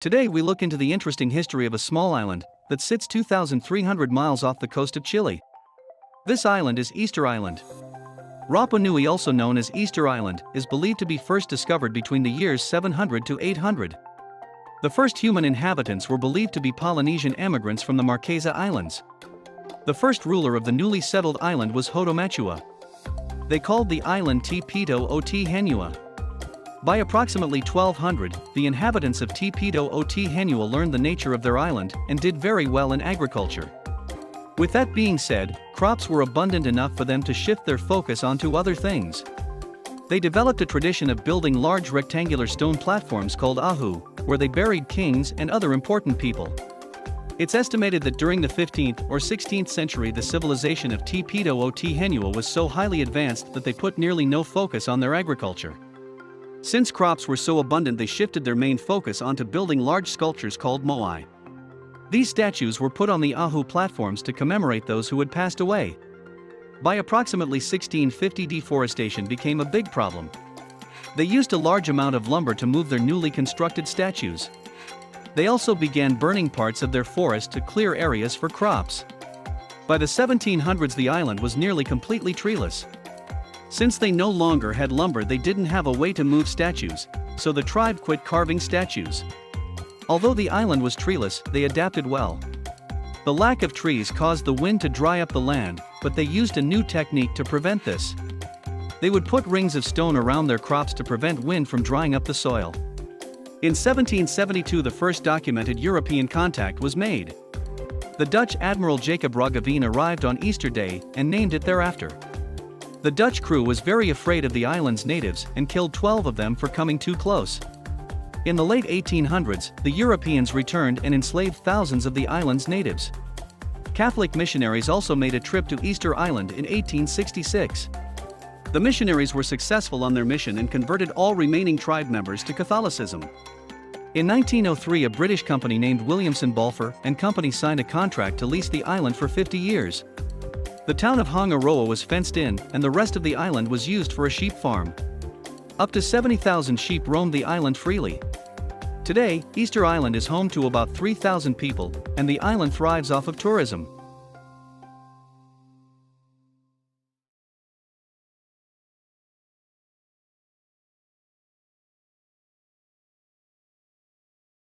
Today we look into the interesting history of a small island that sits 2,300 miles off the coast of Chile. This island is Easter Island. Rapa Nui, also known as Easter Island, is believed to be first discovered between the years 700 to 800. The first human inhabitants were believed to be Polynesian emigrants from the Marquesa Islands. The first ruler of the newly settled island was Hotomachua. They called the island Te Pito o Te Henua. By approximately 1200, the inhabitants of Te Pito o Te Henua learned the nature of their island and did very well in agriculture. With that being said, crops were abundant enough for them to shift their focus onto other things. They developed a tradition of building large rectangular stone platforms called ahu, where they buried kings and other important people. It's estimated that during the 15th or 16th century the civilization of Te Pito o Te Henua was so highly advanced that they put nearly no focus on their agriculture. Since crops were so abundant, they shifted their main focus onto building large sculptures called moai. These statues were put on the ahu platforms to commemorate those who had passed away. By approximately 1650, deforestation became a big problem. They used a large amount of lumber to move their newly constructed statues. They also began burning parts of their forest to clear areas for crops. By the 1700s, the island was nearly completely treeless. Since they no longer had lumber, they didn't have a way to move statues, so the tribe quit carving statues. Although the island was treeless, they adapted well. The lack of trees caused the wind to dry up the land, but they used a new technique to prevent this. They would put rings of stone around their crops to prevent wind from drying up the soil. In 1772, the first documented European contact was made. The Dutch Admiral Jacob Roggeveen arrived on Easter Day and named it thereafter. The Dutch crew was very afraid of the island's natives and killed 12 of them for coming too close. In the late 1800s, the Europeans returned and enslaved thousands of the island's natives. Catholic missionaries also made a trip to Easter Island in 1866. The missionaries were successful on their mission and converted all remaining tribe members to Catholicism. In 1903, a British company named Williamson Balfour and Company signed a contract to lease the island for 50 years. The town of Hongaroa was fenced in, and the rest of the island was used for a sheep farm. Up to 70,000 sheep roamed the island freely. Today, Easter Island is home to about 3,000 people, and the island thrives off of tourism.